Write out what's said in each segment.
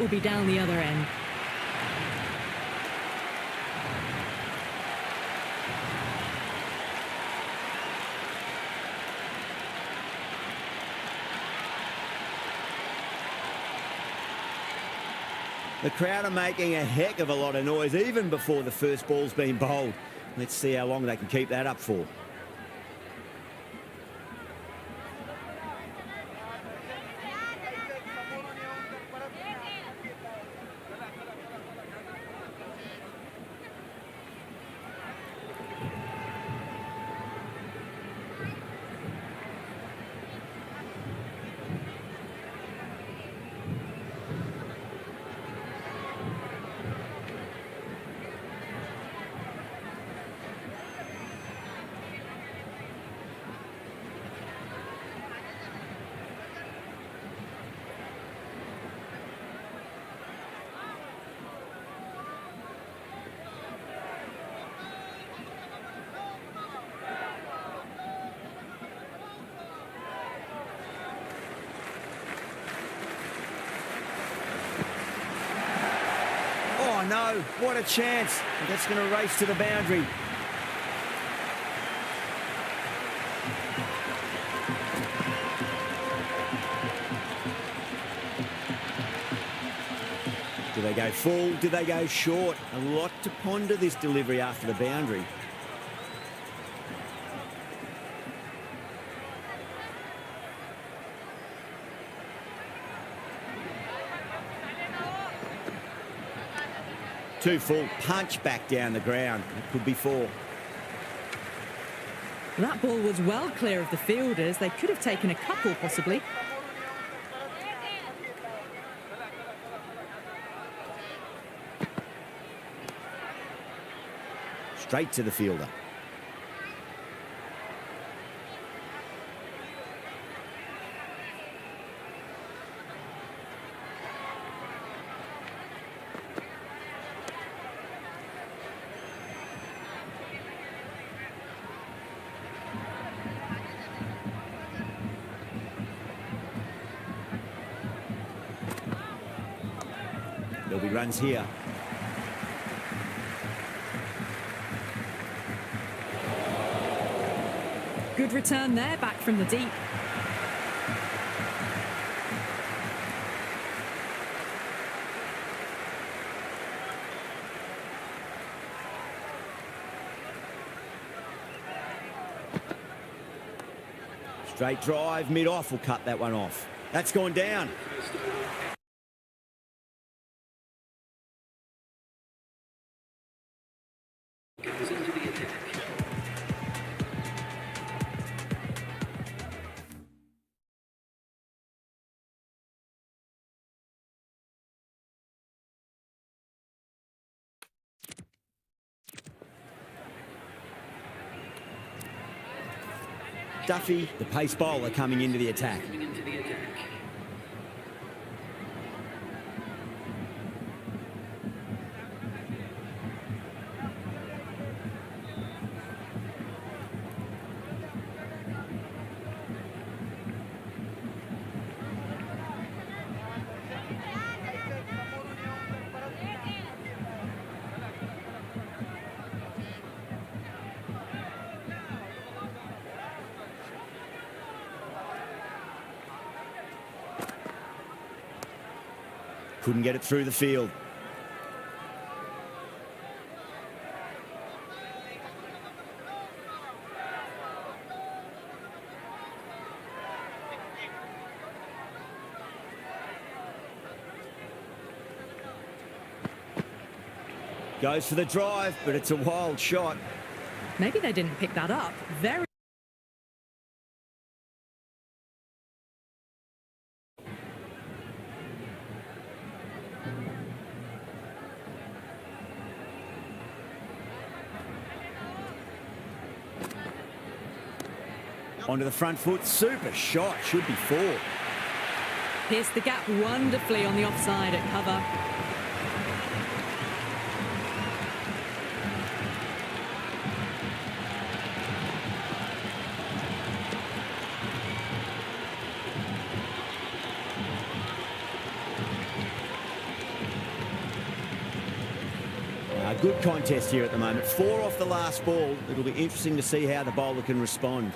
will be down the other end. The crowd are making a heck of a lot of noise even before the first ball's been bowled. Let's see how long they can keep that up for. Oh no, what a chance. That's going to race to the boundary. Do they go full? Do they go short? A lot to ponder this delivery after the boundary. Too full, punch back down the ground. It could be four. That ball was well clear of the fielders. They could have taken a couple, possibly. Straight to the fielder. There'll be runs here. Good return there, back from the deep. Straight drive, mid-off will cut that one off. That's gone down. Duffy, the pace bowler, coming into the attack. Couldn't get it through the field. Goes for the drive, but it's a wild shot. Maybe they didn't pick that up. Very. Onto the front foot, super shot, should be four. Pierced the gap wonderfully on the offside at cover. A good contest here at the moment. 4 off the last ball. It'll be interesting to see how the bowler can respond.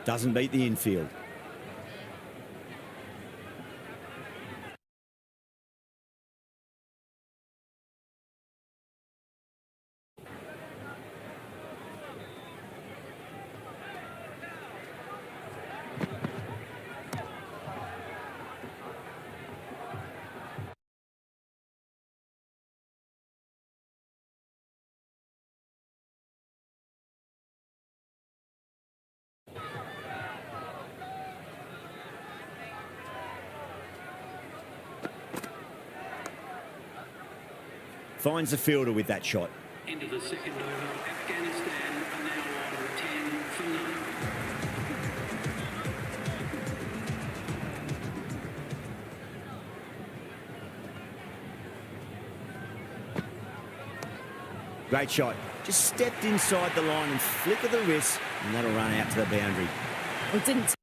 Doesn't beat the infield. Finds the fielder with that shot. End of the second over. Afghanistan are now on 10 for none. Great shot. Just stepped inside the line and flick of the wrist, and that'll run out to the boundary. Well, didn't.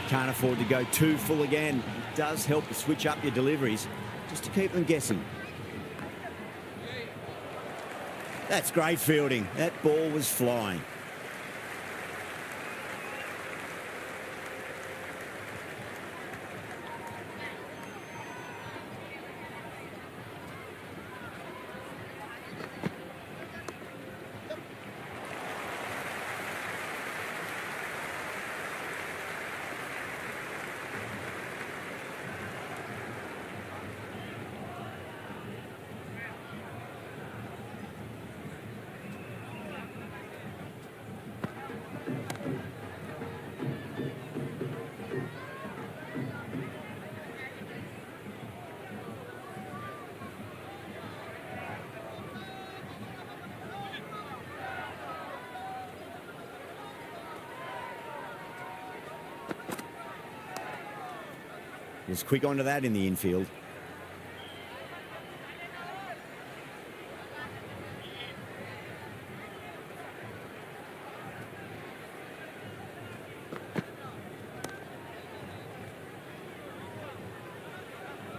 Can't afford to go too full again. It does help to switch up your deliveries, just to keep them guessing. That's great fielding. That ball was flying. Was quick onto that in the infield.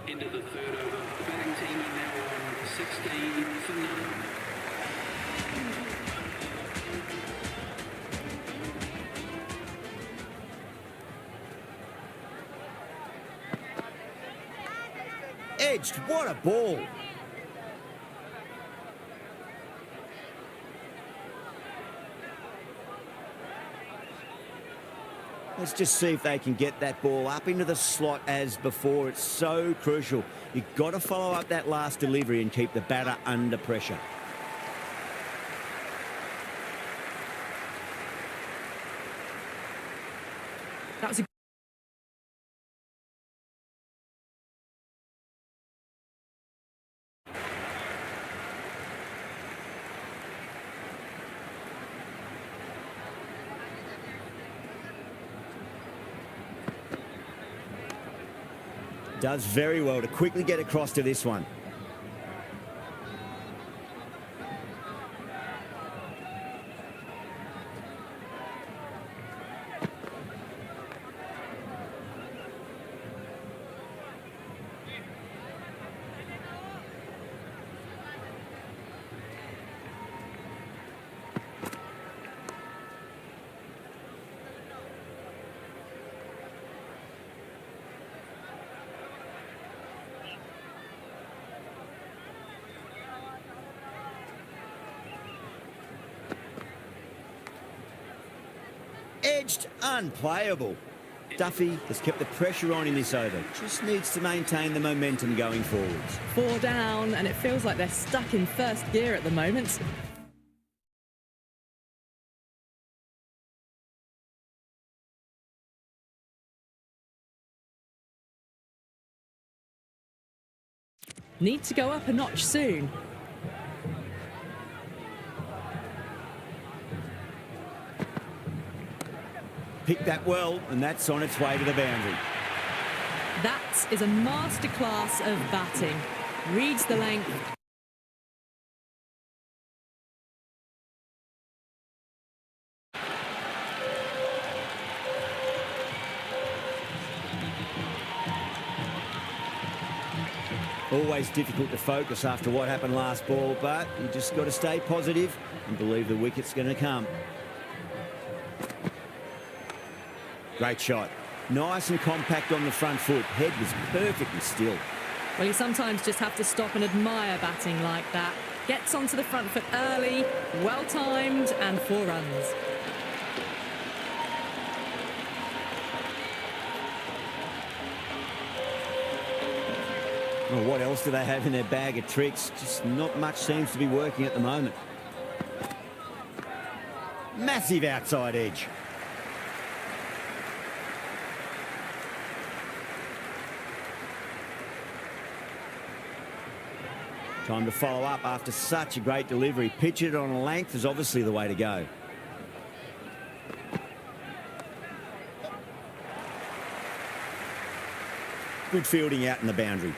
Into the third over. The batting team are now on 16 for none. Edged, what a ball. Let's just see if they can get that ball up into the slot as before. It's so crucial. You've got to follow up that last delivery and keep the batter under pressure. That was a Does very well to quickly get across to this one. Edged, unplayable. Duffy has kept the pressure on in this over. Just needs to maintain the momentum going forwards. 4 down, and it feels like they're stuck in first gear at the moment. Need to go up a notch soon. Picked that well, and that's on its way to the boundary. That is a masterclass of batting. Reads the length. Always difficult to focus after what happened last ball, but you just got to stay positive and believe the wicket's going to come. Great shot. Nice and compact on the front foot. Head was perfectly still. Well, you sometimes just have to stop and admire batting like that. Gets onto the front foot early, well-timed, and 4 runs. Well, what else do they have in their bag of tricks? Just not much seems to be working at the moment. Massive outside edge. Time to follow up after such a great delivery. Pitch it on a length is obviously the way to go. Good fielding out in the boundary.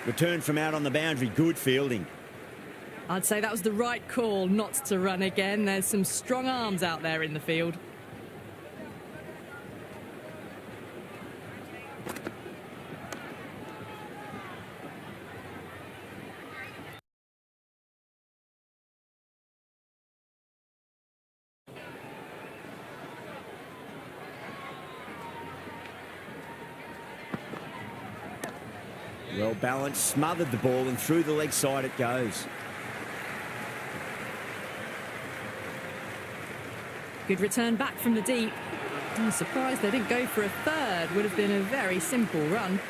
Return from out on the boundary, good fielding. I'd say that was the right call not to run again. There's some strong arms out there in the field. Well balanced, smothered the ball, and through the leg side it goes. Good return back from the deep. I'm surprised they didn't go for a third. Would have been a very simple run.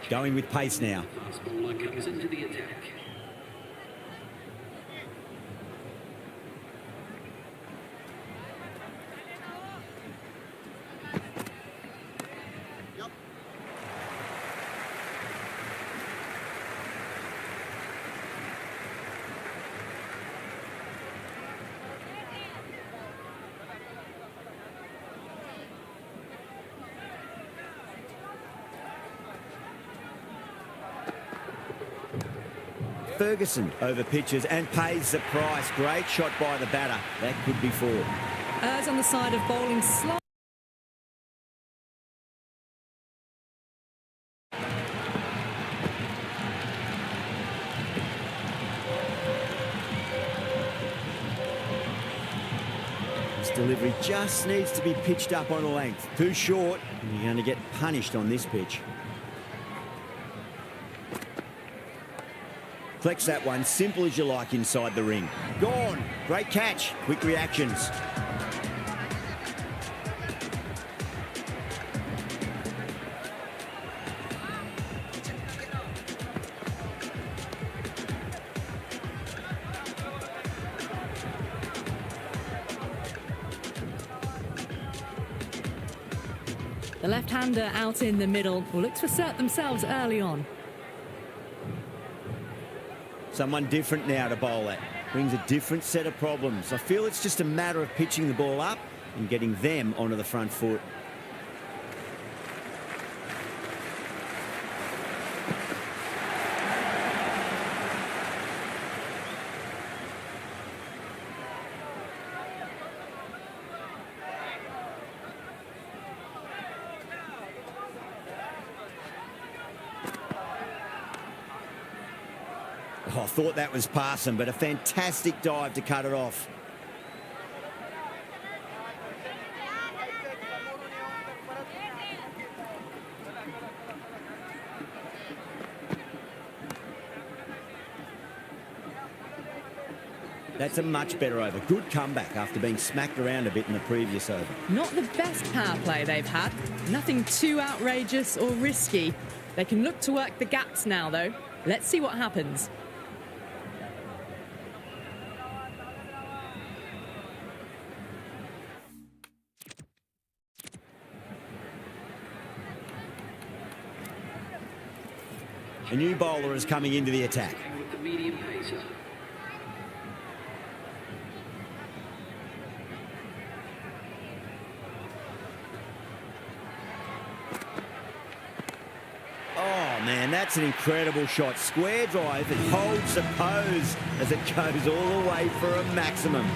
Going with pace now. Fast bowler comes into the attack. Ferguson over pitches and pays the price. Great shot by the batter. That could be 4. Errs on the side of bowling slow. This delivery just needs to be pitched up on a length. Too short, and you're going to get punished on this pitch. Flex that one, simple as you like inside the ring. Gone. Great catch. Quick reactions. The left-hander out in the middle will look to assert themselves early on. Someone different now to bowl at. Brings a different set of problems. I feel it's just a matter of pitching the ball up and getting them onto the front foot. Oh, I thought that was passing, but a fantastic dive to cut it off. That's a much better over. Good comeback after being smacked around a bit in the previous over. Not the best power play they've had. Nothing too outrageous or risky. They can look to work the gaps now, though. Let's see what happens. A new bowler is coming into the attack. With the medium answer. Oh, man, that's an incredible shot. Square drive and holds the pose as it goes all the way for a maximum.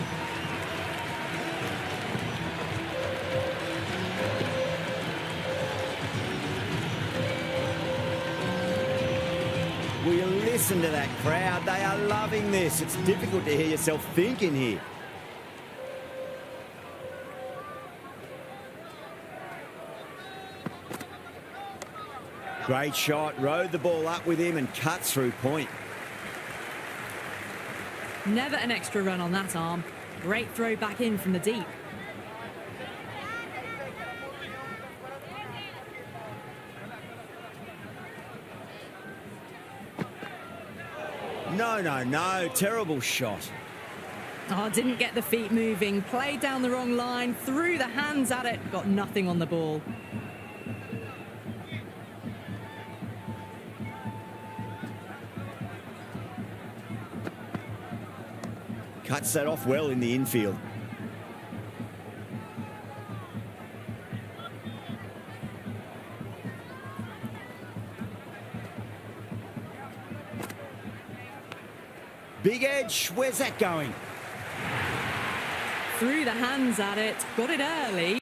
Will you listen to that crowd? They are loving this. It's difficult to hear yourself thinking here. Great shot, rode the ball up with him and cuts through point. Never an extra run on that arm. Great throw back in from the deep. No, no, no, terrible shot. Oh, didn't get the feet moving, played down the wrong line, threw the hands at it, got nothing on the ball. Cuts that off well in the infield. Big edge, where's that going? Threw the hands at it, got it early.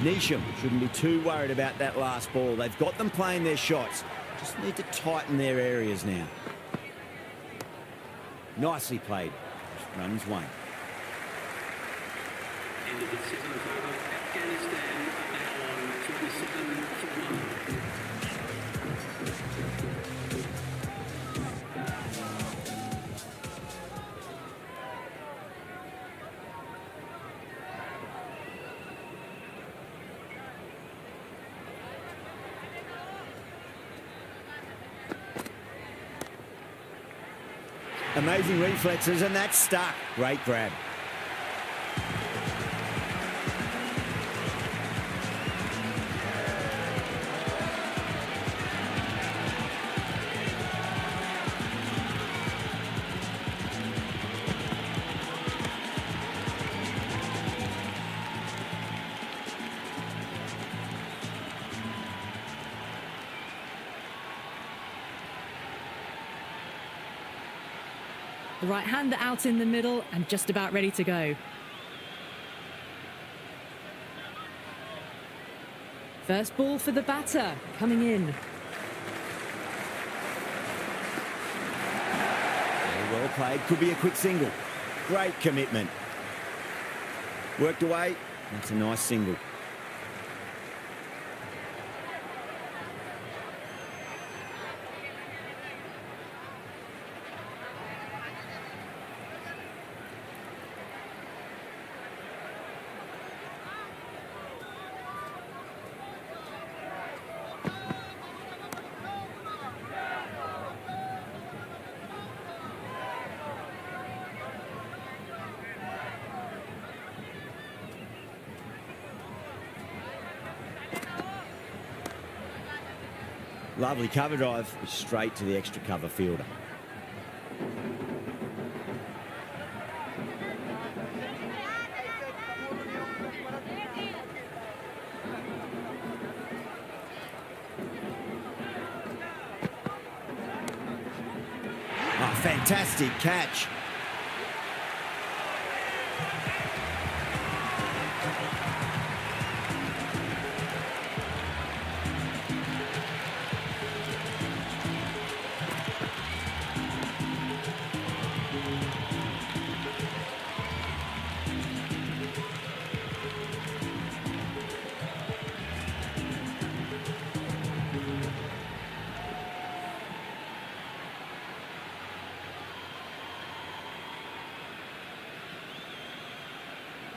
Nisham shouldn't be too worried about that last ball. They've got them playing their shots. Just need to tighten their areas now. Nicely played. Runs one. End of the 7th over. Afghanistan now on 27 for 1. Amazing reflexes, and that's stuck. Great grab. The right-hander out in the middle and just about ready to go. First ball for the batter, coming in. Very well played, could be a quick single. Great commitment. Worked away, that's a nice single. Lovely cover drive, straight to the extra cover fielder. Oh, fantastic catch.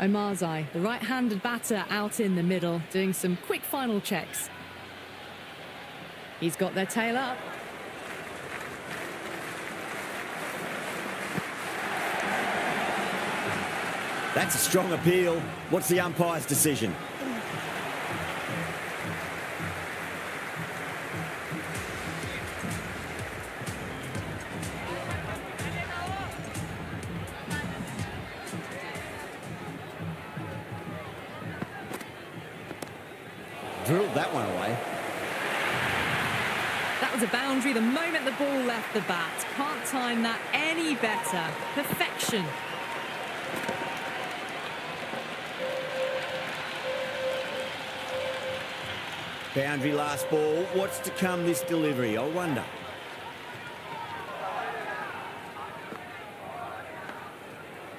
Omarzai, the right-handed batter out in the middle, doing some quick final checks. He's got their tail up. That's a strong appeal. What's the umpire's decision? Drilled that one away. That was a boundary the moment the ball left the bat. Can't time that any better. Perfection. Boundary last ball. What's to come this delivery, I wonder.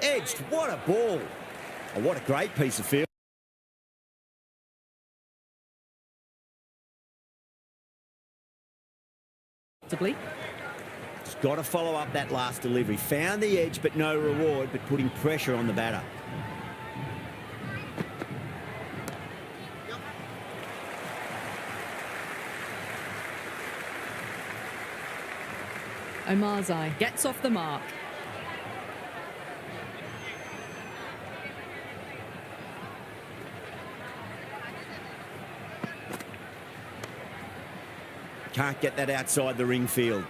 Edged. What a ball. Oh, what a great piece of field. Just got to follow up that last delivery. Found the edge, but no reward, but putting pressure on the batter. Omarzai gets off the mark. Can't get that outside the ring field.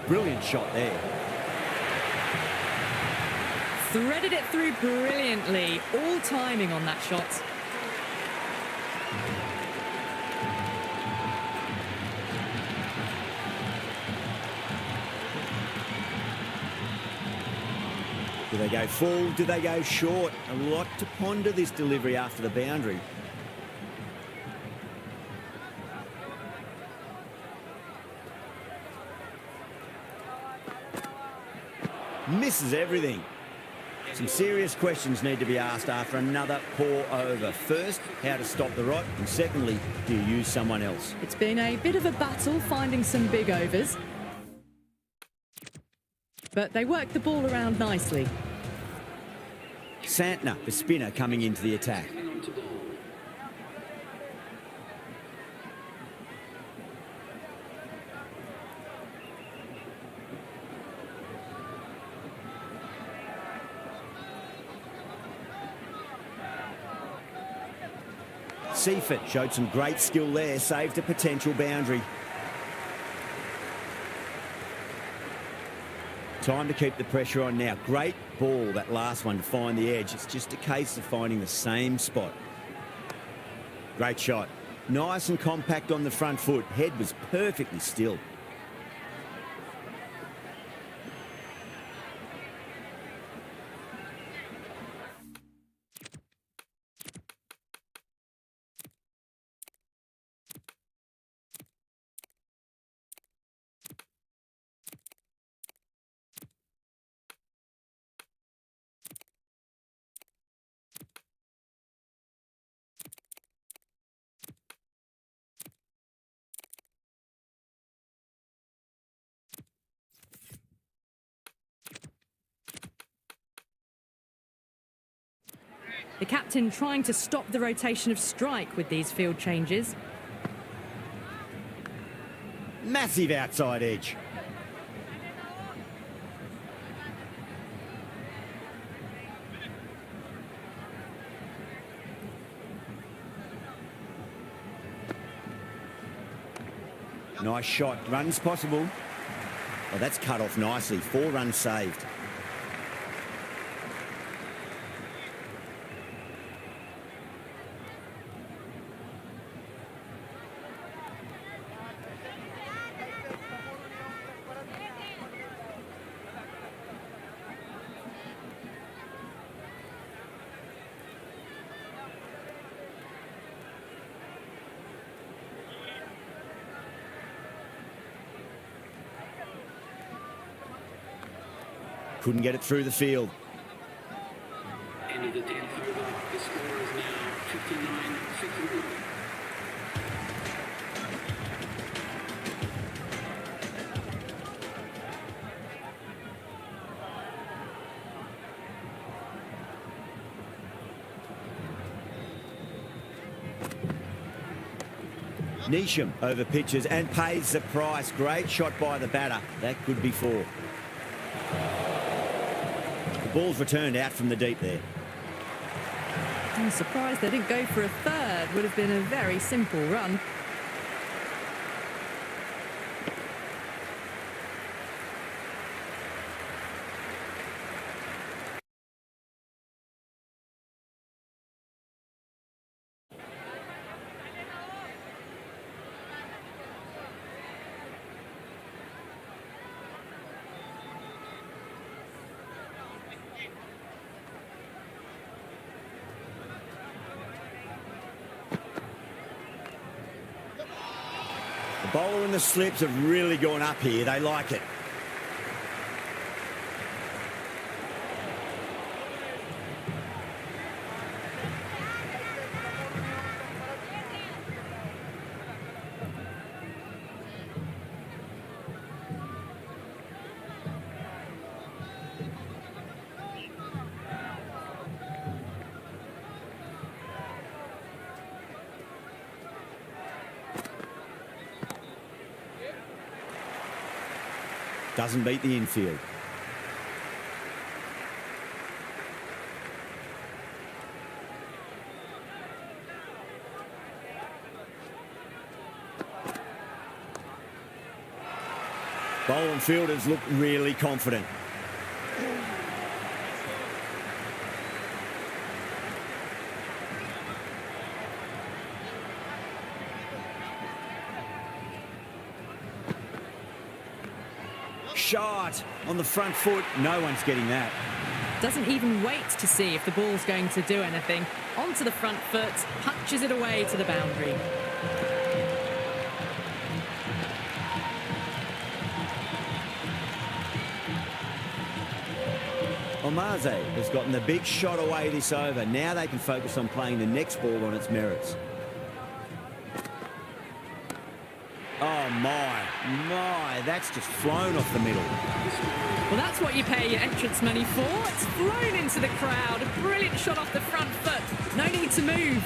Brilliant shot there. Threaded it through brilliantly. All timing on that shot. Do they go full? Do they go short? A lot to ponder this delivery after the boundary. Misses everything. Some serious questions need to be asked after another poor over. First, how to stop the rot, and secondly, do you use someone else? It's been a bit of a battle finding some big overs. But they worked the ball around nicely. Santner, the spinner, coming into the attack. Seifert showed some great skill there, saved a potential boundary. Time to keep the pressure on now. Great ball, that last one, to find the edge. It's just a case of finding the same spot. Great shot. Nice and compact on the front foot. Head was perfectly still. The captain trying to stop the rotation of strike with these field changes. Massive outside edge. Nice shot. Runs possible. Oh, that's cut off nicely. 4 runs saved. Couldn't get it through the field. End of the 10th over. The score is now 59-51. Neesham over pitches and pays the price. Great shot by the batter. That could be four. The ball's returned out from the deep there. I'm surprised they didn't go for a third. Would have been a very simple run. The bowler and the slips have really gone up here. They like it. Doesn't beat the infield. Bowler and fielders look really confident. Shot on the front foot. No one's getting that. Doesn't even wait to see if the ball's going to do anything. Onto the front foot, punches it away to the boundary. Omaze has gotten the big shot away this over. Now they can focus on playing the next ball on its merits. Oh my, that's just flown off the middle. Well, that's what you pay your entrance money for. It's flown into the crowd. A brilliant shot off the front foot. No need to move.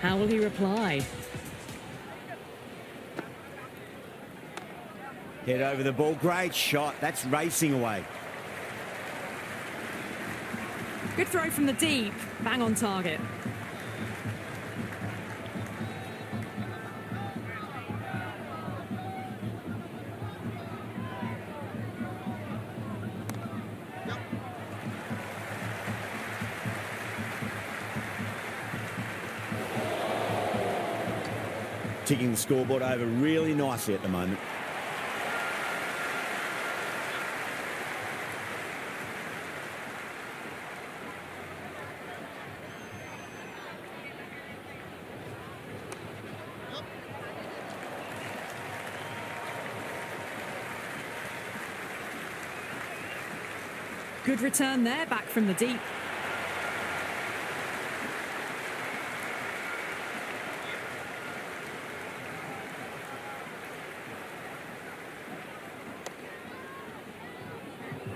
How will he reply? Head over the ball. Great shot. That's racing away. Good throw from the deep. Bang on target. Ticking the scoreboard over really nicely at the moment. Good return there, back from the deep.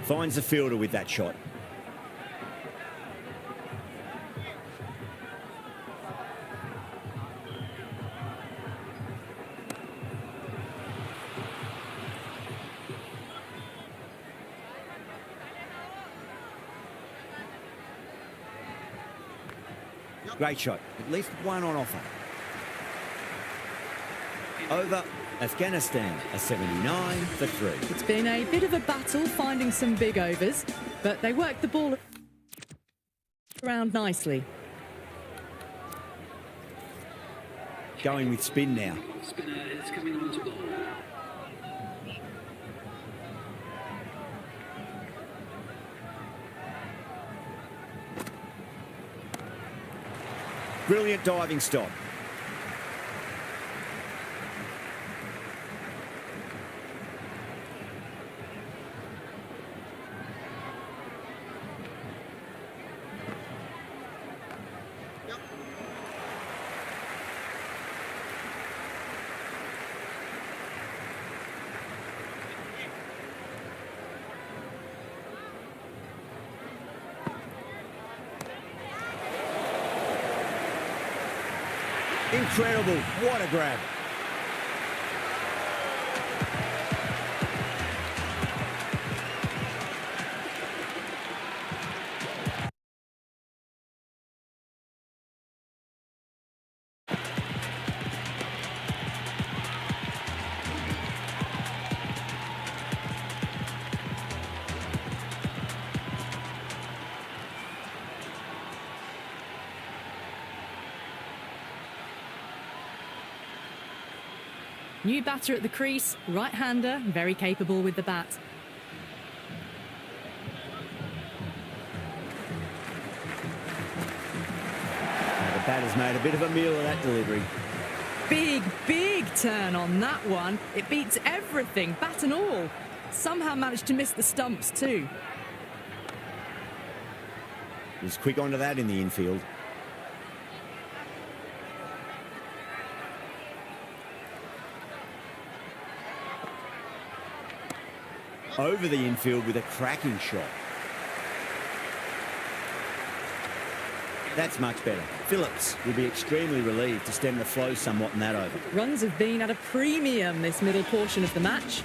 Finds the fielder with that shot. Great shot. At least one on offer. Over Afghanistan, a 79 for 3. It's been a bit of a battle finding some big overs, but they worked the ball around nicely. Going with spin now. Spinner is coming on to bowl. Brilliant diving stop. Incredible. What a grab. New batter at the crease, right-hander, very capable with the bat. The batter's made a bit of a meal of that delivery. Big, big turn on that one. It beats everything, bat and all. Somehow managed to miss the stumps too. He was quick onto that in the infield. Over the infield with a cracking shot. That's much better. Phillips will be extremely relieved to stem the flow somewhat in that over. Runs have been at a premium this middle portion of the match.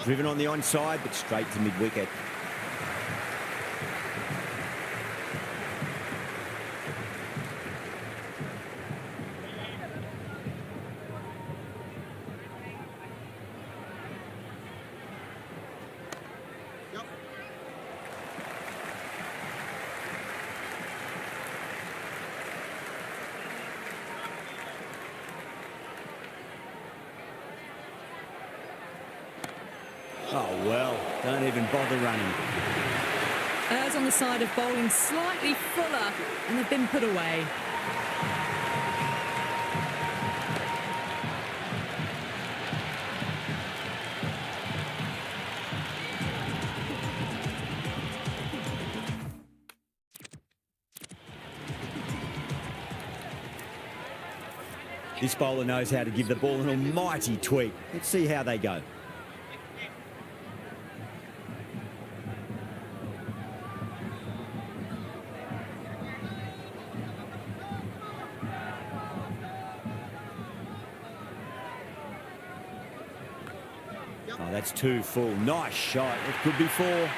Driven on the onside, but straight to mid-wicket. Oh, well, don't even bother running. Errs on the side of bowling slightly fuller, and they've been put away. This bowler knows how to give the ball an almighty tweak. Let's see how they go. Oh, that's two full. Nice shot. It could be four.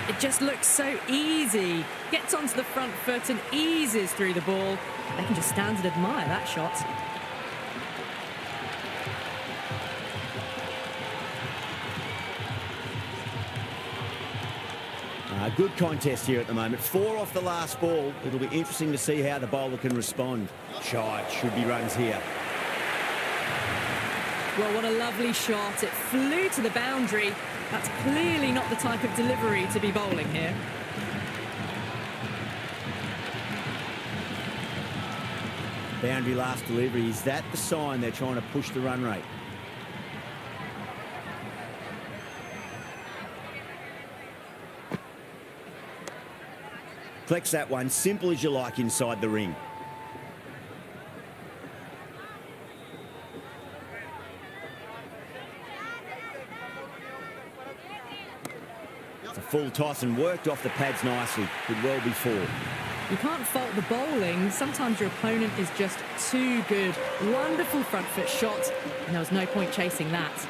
It just looks so easy. Gets onto the front foot and eases through the ball. They can just stand and admire that shot. Good contest here at the moment. 4 off the last ball. It'll be interesting to see how the bowler can respond. Shot. Should be runs here. Well, what a lovely shot. It flew to the boundary. That's clearly not the type of delivery to be bowling here. Boundary last delivery. Is that the sign they're trying to push the run rate? Flex that one, simple as you like inside the ring. It's a full toss and worked off the pads nicely. Could well be 4. You can't fault the bowling. Sometimes your opponent is just too good. Wonderful front foot shot, and there was no point chasing that.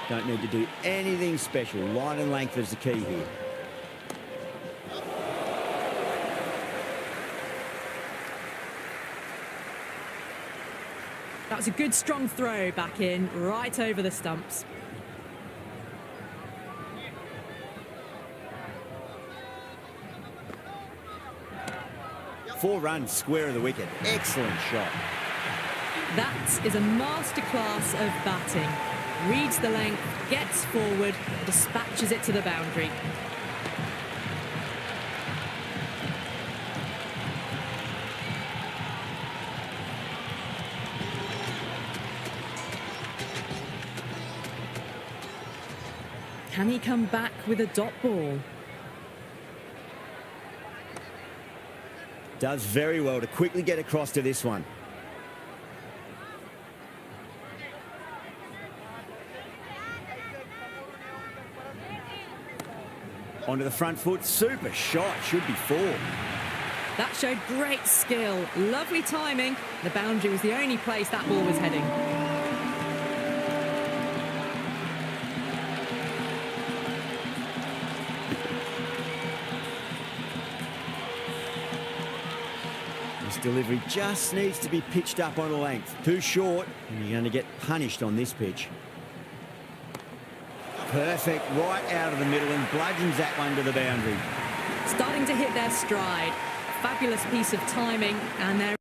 Don't need to do anything special. Line and length is the key here. was a good strong throw back in, right over the stumps. Four runs, square of the wicket. Excellent shot. That is a masterclass of batting. Reads the length, gets forward, dispatches it to the boundary. Can he come back with a dot ball? Does very well to quickly get across to this one. Onto the front foot, super shot, should be four. That showed great skill, lovely timing. The boundary was the only place that ball was heading. This delivery just needs to be pitched up on a length. Too short, and you're going to get punished on this pitch. Perfect, right out of the middle and bludgeons that one to the boundary. Starting to hit their stride. Fabulous piece of timing, and they're...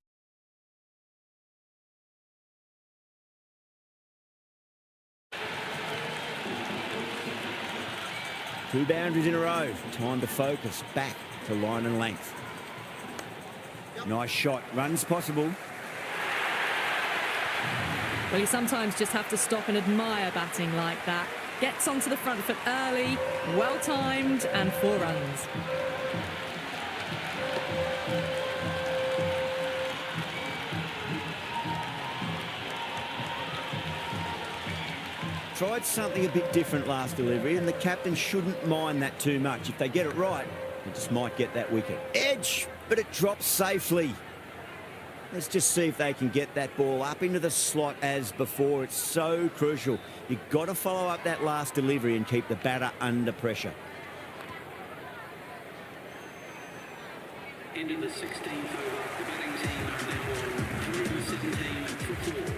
Two boundaries in a row. Time to focus back to line and length. Nice shot. Runs possible. Well, you sometimes just have to stop and admire batting like that. Gets onto the front foot early, well-timed, and 4 runs. Tried something a bit different last delivery, and the captain shouldn't mind that too much. If they get it right, they just might get that wicket. Edge, but it drops safely. Let's just see if they can get that ball up into the slot as before. It's so crucial. You've got to follow up that last delivery and keep the batter under pressure. End of the 16th over. The batting team are now on 317 for 4.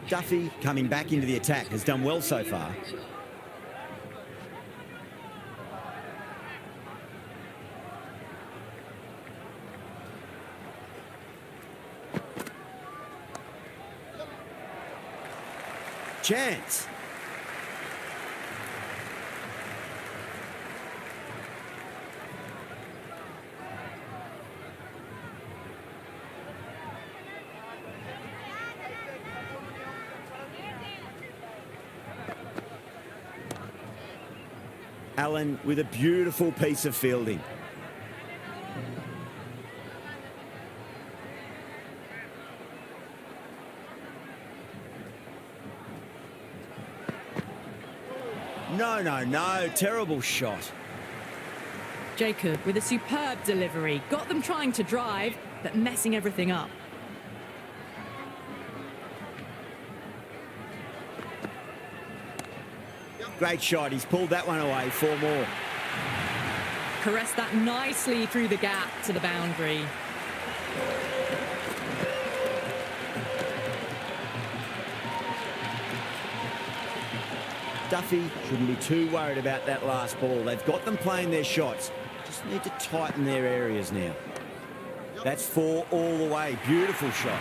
Duffy, coming back into the attack, has done well so far. Chance. Allen with a beautiful piece of fielding. No, terrible shot. Jacob with a superb delivery. Got them trying to drive, but messing everything up. Great shot. He's pulled that one away. 4 more. Caressed that nicely through the gap to the boundary. Duffy shouldn't be too worried about that last ball. They've got them playing their shots. Just need to tighten their areas now. That's 4 all the way. Beautiful shot.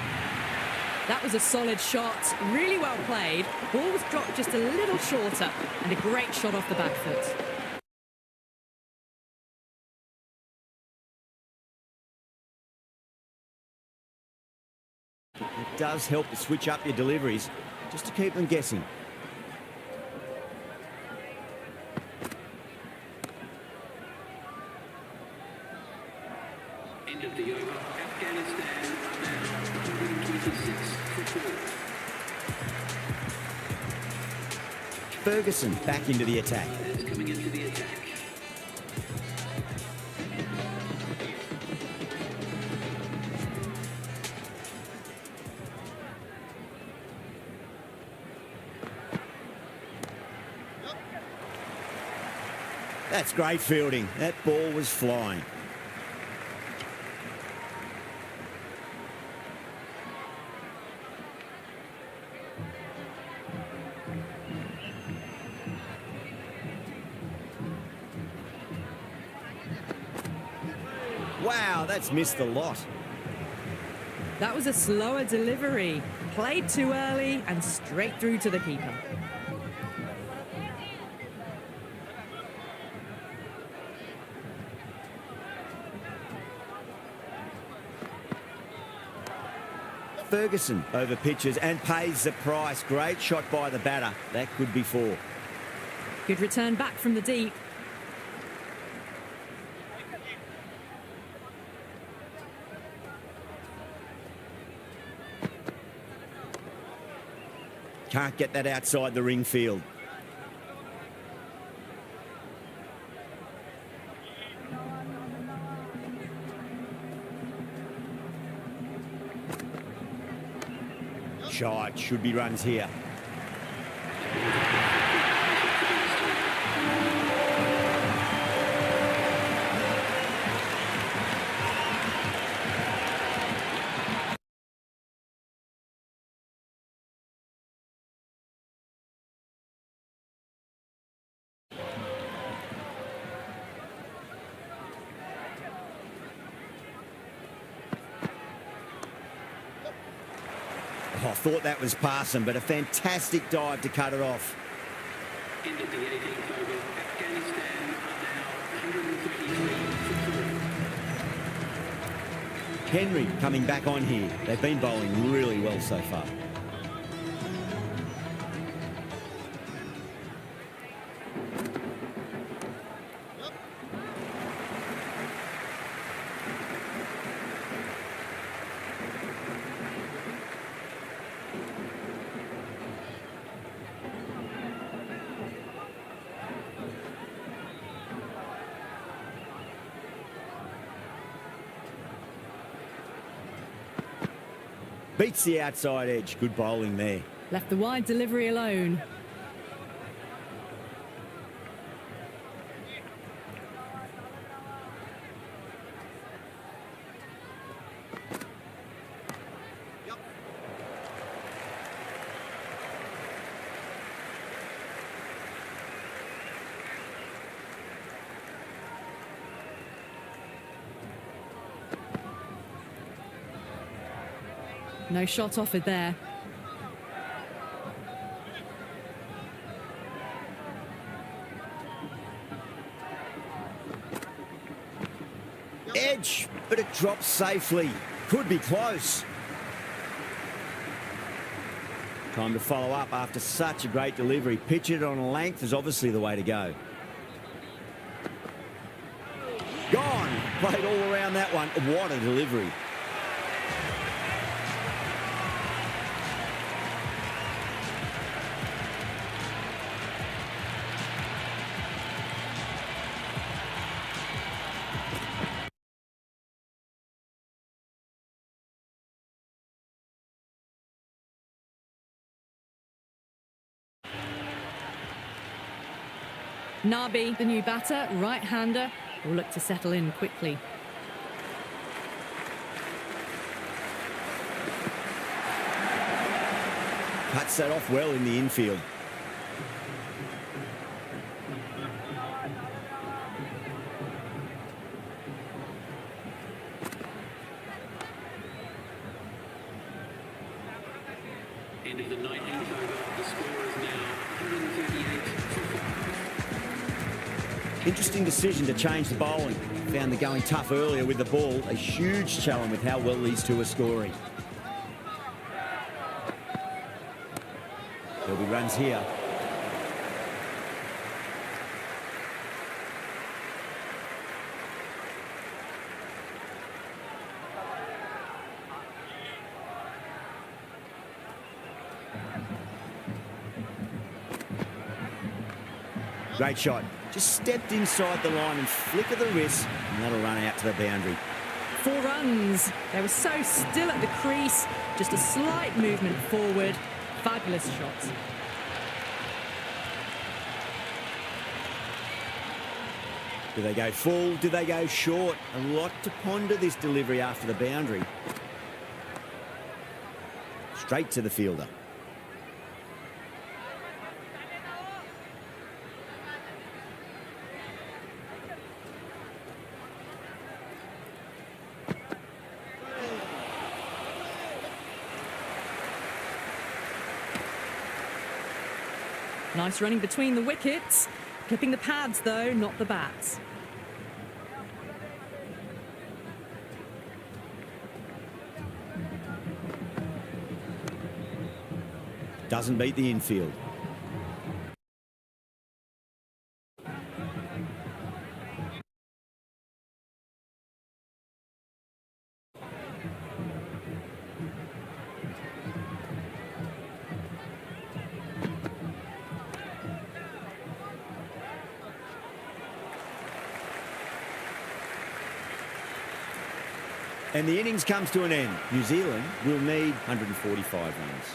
That was a solid shot, really well played. Ball was dropped just a little shorter, and a great shot off the back foot. It does help to switch up your deliveries, just to keep them guessing. End of the over. Afghanistan are now 126 for 4. Ferguson back into the attack. Is coming into the attack. That's great fielding. That ball was flying. Wow, that's missed the lot. That was a slower delivery. Played too early and straight through to the keeper. Ferguson over pitches and pays the price. Great shot by the batter. That could be four. Good return back from the deep. Can't get that outside the ring field. Shot, should be runs here. I thought that was passing, but a fantastic dive to cut it off. End of the 18th over. Afghanistan are now 133 for 4. Henry coming back on here. They've been bowling really well so far. Beats the outside edge. Good bowling there. Left the wide delivery alone. No shot offered there. Edge, but it drops safely. Could be close. Time to follow up after such a great delivery. Pitch it on a length is obviously the way to go. Gone. Played all around that one. What a delivery. Nabi, the new batter, right-hander, will look to settle in quickly. Cuts that off well in the infield. End of the 19th over. The score is now 138 for 5. Interesting decision to change the bowling. Found the going tough earlier with the ball. A huge challenge with how well these two are scoring. There'll be runs here. Great shot. Just stepped inside the line and flick of the wrist, and that'll run out to the boundary. 4 runs. They were so still at the crease. Just a slight movement forward. Fabulous shots. Do they go full? Do they go short? A lot to ponder this delivery after the boundary. Straight to the fielder. Nice running between the wickets. Clipping the pads, though, not the bats. Doesn't beat the infield. And the innings comes to an end. New Zealand will need 145 runs.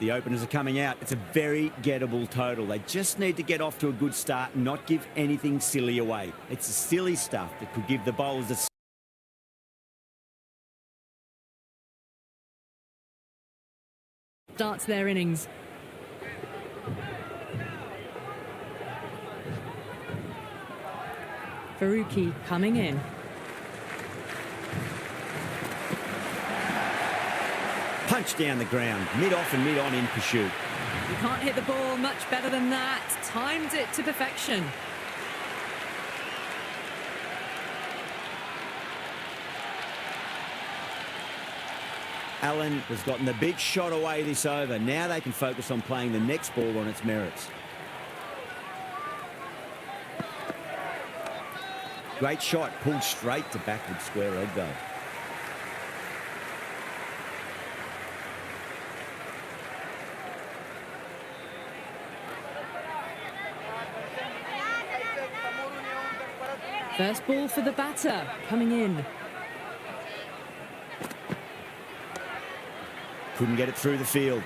The openers are coming out. It's a very gettable total. They just need to get off to a good start and not give anything silly away. It's the silly stuff that could give the bowlers a... Starts their innings. Faruqi coming in. Punch down the ground, mid-off and mid-on in pursuit. You can't hit the ball much better than that. Timed it to perfection. Allen has gotten the big shot away this over. Now they can focus on playing the next ball on its merits. Great shot, pulled straight to backward square leg though. First ball for the batter, coming in. Couldn't get it through the field.